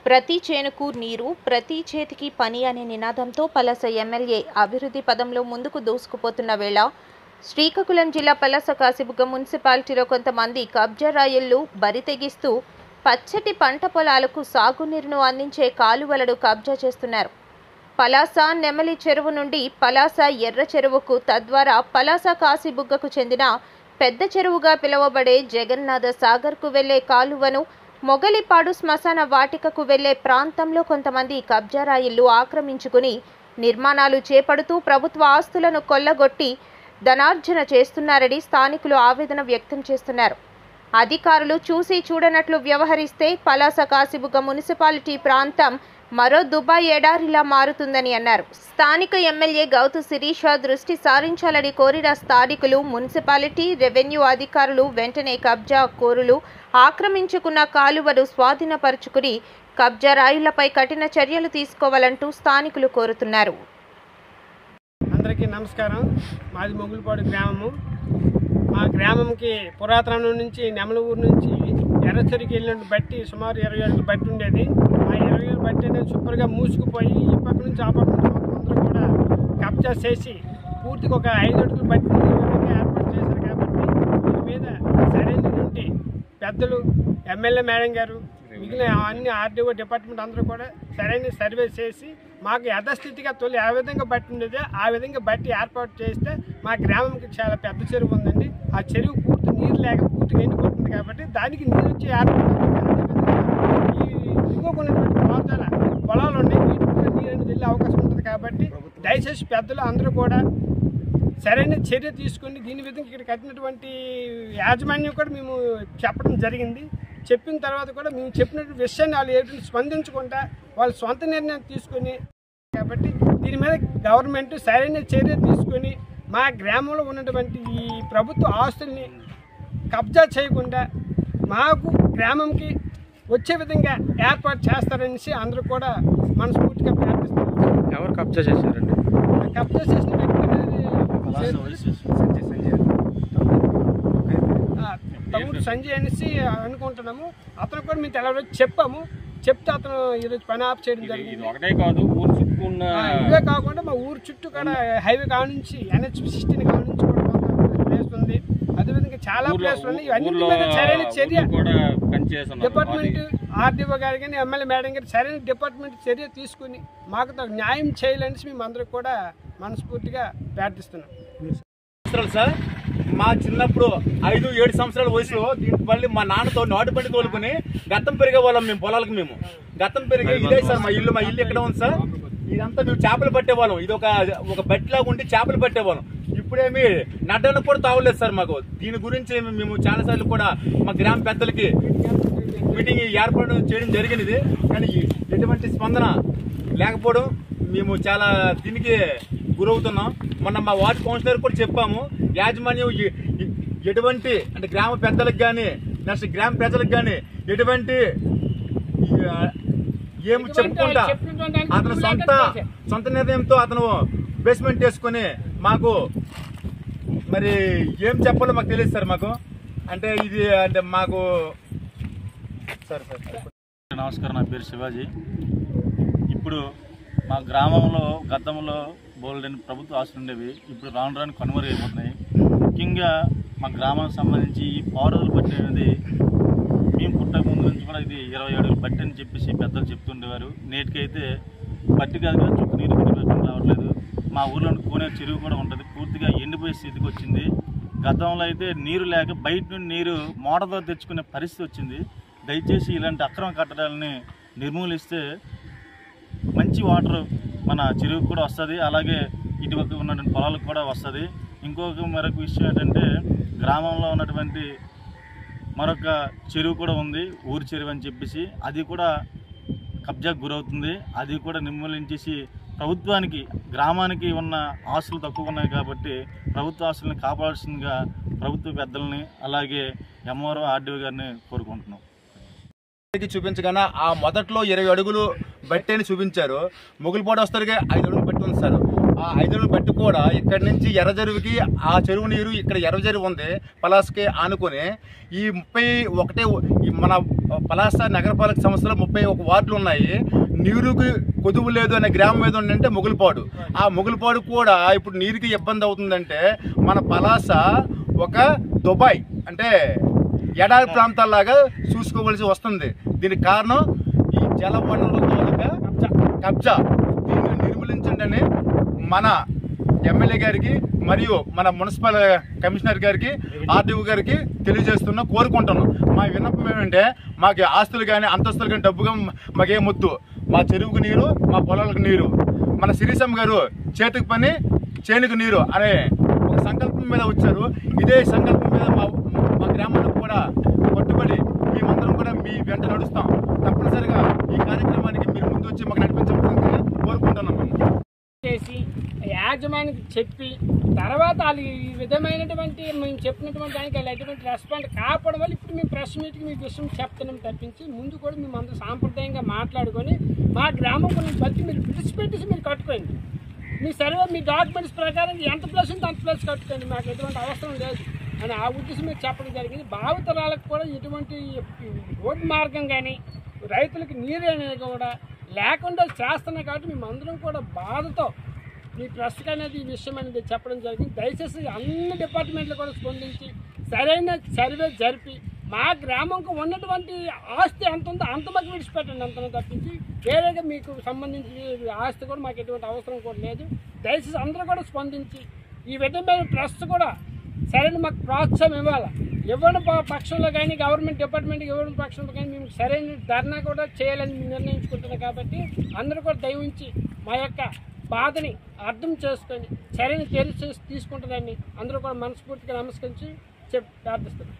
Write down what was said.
ప్రతి చేనుకు నీరు, ప్రతి చేతికి పని అనే నినాదంతో పలాస ఎమ్మెల్యే అభివృద్ధి పదంలో ముందుకు దూసుకుపోతున్న వేళ శ్రీకాకుళం జిల్లా పలాస కాశీబుగ్గ మున్సిపాలిటీలో కొంతమంది కబ్జా రాయుళ్లు బరితెగిస్తూ పచ్చటి పంట పొలాలకు సాగునీరును అందించే కాలువలను కబ్జా చేస్తున్నారు. పలాస నెమలి చెరువు నుండి పలాస ఎర్ర చెరువుకు, తద్వారా పలాస కాశీబుగ్గకు చెందిన పెద్ద చెరువుగా పిలువబడే జగన్నాథ సాగర్కు వెళ్లే కాలువను మొగలిపాడు శ్మశాన వాటికకు వెళ్లే ప్రాంతంలో కొంతమంది కబ్జా రాయిళ్లు ఆక్రమించుకుని నిర్మాణాలు చేపడుతూ ప్రభుత్వ ఆస్తులను కొల్లగొట్టి ధనార్జన చేస్తున్నారని స్థానికులు ఆవేదన వ్యక్తం చేస్తున్నారు. అధికారులు చూసి చూడనట్లు వ్యవహరిస్తే పలాస కాశీబుగ్గ మున్సిపాలిటీ ప్రాంతం మరో దుబాయ్ ఎడారిలా మారుతుందని అన్నారు. స్థానిక ఎమ్మెల్యే గౌతు శిరీష దృష్టి సారించాలని కోరిన స్థానికులు, మున్సిపాలిటీ రెవెన్యూ అధికారులు వెంటనే కబ్జా కోరులు ఆక్రమించుకున్న కాలువను స్వాధీనపరుచుకుని కబ్జా రాయులపై కఠిన చర్యలు తీసుకోవాలంటూ స్థానికులు కోరుతున్నారు. అందరికీ నమస్కారం. మాది మొగులిపాడు గ్రామము. మా గ్రామంకి పురాతనం నుంచి నెమలూరు నుంచి ఎర్రచెరువుకి వెళ్ళినట్టు బట్టి సుమారు 20 అడుగులు బట్టి ఉండేది. ఆ 20 అడుగులు బట్టి అనేది సూపర్గా మూసుకుపోయి ఈ పక్క నుంచి ఆ పక్క నుంచి అందరూ కూడా కబ్జా చేసి పూర్తిగా ఒక 5 అడుగులు బట్టి ఏర్పాటు చేశారు. కాబట్టి దీని మీద సరైనటువంటి పెద్దలు, ఎమ్మెల్యే మేడం గారు, మిగిలిన అన్ని ఆర్డీఓ డిపార్ట్మెంట్ అందరూ కూడా సరైన సర్వే చేసి మాకు యథాస్థితిగా తొలి ఏ విధంగా బట్టి ఉండేదో ఆ విధంగా బట్టి ఏర్పాటు చేస్తే మా గ్రామంకి చాలా పెద్ద చెరువు ఉందండి. ఆ చెరువు పూర్తి నీరు లేక పూర్తిగా ఎండిపోతుంది. కాబట్టి దానికి నీరు వచ్చి ఏర్పాటు ఈ ఇంకొకటువంటి పొలాలు ఉన్నాయి, వీటికి కూడా నీరు అనేది వెళ్ళే అవకాశం ఉంటుంది. కాబట్టి దయచేసి పెద్దలు అందరూ కూడా సరైన చర్య తీసుకుని దీని విధంగా ఇక్కడ కట్టినటువంటి యాజమాన్యం కూడా మేము చెప్పడం జరిగింది. చెప్పిన తర్వాత కూడా మేము చెప్పినటువంటి విషయాన్ని వాళ్ళు ఏమిటి స్పందించకుండా వాళ్ళు సొంత నిర్ణయం తీసుకొని, కాబట్టి దీని మీద గవర్నమెంట్ సరైన చర్య తీసుకొని మా గ్రామంలో ఉన్నటువంటి ఈ ప్రభుత్వ ఆస్తుల్ని కబ్జా చేయకుండా మాకు గ్రామంకి వచ్చే విధంగా ఏర్పాటు చేస్తారనేసి అందరూ కూడా మనస్ఫూర్తిగా ప్రార్థిస్తున్నారు. ఎవరు కబ్జా చేశారండి? కబ్జా చేసిన వ్యక్తి తమ్ముడు సంజయ్ అనేసి అనుకుంటున్నాము. అతను కూడా మేము తెల్లవారు చెప్పాము. చెప్తే అతను ఈరోజు పని ఆఫ్ చేయడం జరిగింది. ఇవే కాకుండా మా ఊరు చుట్టూ కూడా హైవే కాడ నుంచి NH-16 కాడ నుంచి కూడా ప్లేస్ ఉంది. అదేవిధంగా చాలా ప్లేస్లు ఉన్నాయి. ఇవన్నీ మీద సరైన చర్య డిపార్ట్మెంట్ ఆర్డీఓ గారు కానీ ఎమ్మెల్యే మేడం గారు సరైన డిపార్ట్మెంట్ చర్య తీసుకుని మాకు న్యాయం చేయాలనేసి మేము అందరూ కూడా మనస్ఫూర్తిగా ప్రార్థిస్తున్నాం. సార్, మా చిన్నప్పుడు 5-7 సంవత్సరాల వయసులో మళ్ళీ మా నాన్నతో నాటుబండి తోలుకుని గతం పెరిగే వాళ్ళం. మేము పొలాలకు గతం పెరిగే ఇదే సార్ మా ఇల్లు ఎక్కడ ఉంది సార్. ఇదంతా మేము చేపలు పట్టేవాళ్ళం. ఇది ఒక బట్టిలాగా ఉండి చేపలు పట్టేవాళ్ళం. ఇప్పుడేమి నడ్డానికి కూడా తావలేదు సార్ మాకు. దీని గురించి మేము చాలాసార్లు కూడా మా గ్రామ పెద్దలకి మీటింగ్ ఏర్పాటు చేయడం జరిగినది. కానీ ఎటువంటి స్పందన లేకపోవడం మేము చాలా దీనికి గురవుతున్నాం. మొన్న మా వార్డు కౌన్సిలర్ కూడా చెప్పాము. యాజమాన్యం ఎటువంటి అంటే గ్రామ పెద్దలకు కానీ నెక్స్ట్ గ్రామ ప్రజలకు కానీ ఎటువంటి ఏమి చెప్పుకుంటా అతను సొంత నిర్ణయంతో అతను బేస్మెంట్ వేసుకుని మాకు మరి ఏం చెప్పాలో మాకు తెలియదు సార్. మాకు అంటే ఇది అంటే మాకు నమస్కారం. నా పేరు శివాజీ. ఇప్పుడు మా గ్రామంలో గతంలో బోల్డెన్ ప్రభుత్వ ఆస్తులు ఉండేవి. ఇప్పుడు రాను కనుమరుగైపోతున్నాయి. ముఖ్యంగా మా గ్రామానికి సంబంధించి ఈ పౌరులు బట్టి అనేది మేము పుట్టక ముందు నుంచి కూడా ఇది 20 అడుగులు బట్టి అని చెప్పేసి పెద్దలు చెప్తుండేవారు. నేటికైతే బట్టి కాదు కదా, చుట్టూ నీరు పెట్టుకుని రావట్లేదు. మా ఊర్లో కోనే చెరువు కూడా ఉంటుంది, పూర్తిగా ఎండిపోయే స్థితికి వచ్చింది. గతంలో అయితే నీరు లేక బయట నుండి నీరు మోటార్తో తెచ్చుకునే పరిస్థితి వచ్చింది. దయచేసి ఇలాంటి అక్రమ కట్టడాలని నిర్మూలిస్తే మంచి వాటర్ మన చెరువుకు కూడా వస్తుంది, అలాగే ఇటువైపు ఉన్నటువంటి పొలాలకు కూడా వస్తుంది. మరొక విషయం ఏంటంటే గ్రామంలో ఉన్నటువంటి మరొక చెరువు కూడా ఉంది, ఊరి చెరువు అని చెప్పేసి. అది కూడా కబ్జాకు గురవుతుంది. అది కూడా నిర్మూలించేసి ప్రభుత్వానికి గ్రామానికి ఉన్న ఆస్తులు తక్కువ ఉన్నాయి కాబట్టి ప్రభుత్వ ఆస్తులను కాపాడాల్సిందిగా ప్రభుత్వ పెద్దలని అలాగే ఎంఆర్ఓ ఆర్డీఓ గారిని కోరుకుంటున్నాం. చూపించగానే ఆ మొదట్లో 20 అడుగులు బట్టి అని చూపించారు. మొగులిపాడు వస్తారుగా 5 అడుగులు బట్టి ఉంది సార్. ఆ 5 అడుగులు బట్టి కూడా ఇక్కడి నుంచి ఎర్ర చెరువుకి ఆ చెరువు నీరు ఇక్కడ ఎర్ర చెరువు ఉంది పలాసకి ఆనుకొని ఈ 31 మన పలాస నగరపాలక సంస్థలో 31 వార్డులు ఉన్నాయి. నీరుకి కొదువు లేదు అనే గ్రామం ఏదో ఉందంటే మొగులుపాడు. ఆ మొగులుపాడు కూడా ఇప్పుడు నీరుకి ఇబ్బంది అవుతుందంటే మన పలాస ఒక దుబాయ్ అంటే ఎడారి ప్రాంతాల్లాగా చూసుకోవలసి వస్తుంది. దీనికి కారణం ఈ జల వనరుల కబ్జా. దీన్ని నిర్మూలించండి అని మన ఎమ్మెల్యే గారికి మరియు మన మున్సిపల్ కమిషనర్ గారికి ఆర్డీఓ గారికి కోరుకుంటున్నాం. మా విన్నపం ఏమంటే మాకు ఆస్తులు కానీ అంతస్తులు కానీ డబ్బుగా మాకేమొద్దు. మా చెరువుకు నీరు, మా పొలాలకు నీరు. మన శిరీషమ్మ గారు చేతికి పని చేనుకు నీరు అనే ఒక సంకల్పం మీద వచ్చారు. ఇదే సంకల్పం మీద మా గ్రామంలో కూడా కట్టుబడి మేమందరం కూడా మీ వెంట నడుస్తాం. తప్పనిసరిగా ఈ కార్యక్రమానికి మీరు ముందు వచ్చి మాకు నడిపించాలని కోరుకుంటున్నాం. చేసి యాజమానికి చెప్పి తర్వాత వాళ్ళు ఈ విధమైనటువంటి మేము చెప్పినటువంటి దానికి వాళ్ళు ఎటువంటి రెస్పాండ్ కాపాడడం వల్ల ఇప్పుడు మేము ప్రెస్ మీట్కి మీ విషయం చెప్తున్నాం తప్పించి ముందు కూడా మేము అందరూ సాంప్రదాయంగా మాట్లాడుకొని మా గ్రామం గురించి బట్టి మీరు విడిచిపెట్టేసి మీరు కట్టుకోండి. మీ సర్వే మీ డాక్యుమెంట్స్ ప్రకారం ఎంత ప్లేస్ ఉంటే అంత ప్లేస్ కట్టుకోండి, మాకు ఎటువంటి అవసరం లేదు అని ఆ ఉద్దేశం మీరు చెప్పడం జరిగింది. భావితరాలకు కూడా ఎటువంటి రోడ్డు మార్గం కానీ రైతులకు నీరు అనేది కూడా లేకుండా చేస్తున్నాయి. కాబట్టి మేమందరం కూడా బాధతో మీ ప్రెస్కి అనేది ఈ విషయం అనేది చెప్పడం జరిగింది. దయచేసి అన్ని డిపార్ట్మెంట్లు కూడా స్పందించి సరైన సర్వే జరిపి మా గ్రామంకు ఉన్నటువంటి ఆస్తి ఎంత ఉందో అంత మాకు విడిచిపెట్టండి, అంతనే తప్పించి వేరేగా మీకు సంబంధించిన ఆస్తి కూడా మాకు ఎటువంటి అవసరం కూడా లేదు. దయచేసి అందరూ కూడా స్పందించి ఈ విధమైన ప్రెస్ కూడా సరైన మాకు ప్రోత్సాహం ఇవ్వాలి. ఇవ్వని పక్షంలో కానీ గవర్నమెంట్ డిపార్ట్మెంట్కి ఇవ్వని పక్షంలో కానీ మేము సరైన ధర్నా కూడా చేయాలని నిర్ణయించుకుంటున్నాం. కాబట్టి అందరూ కూడా దయవుంచి మా యొక్క బాధని అర్థం చేసుకొని సరైన చర్య తీసుకుంటుందని అందరూ కూడా మనస్ఫూర్తిగా నమస్కరించి ప్రార్థిస్తున్నాం.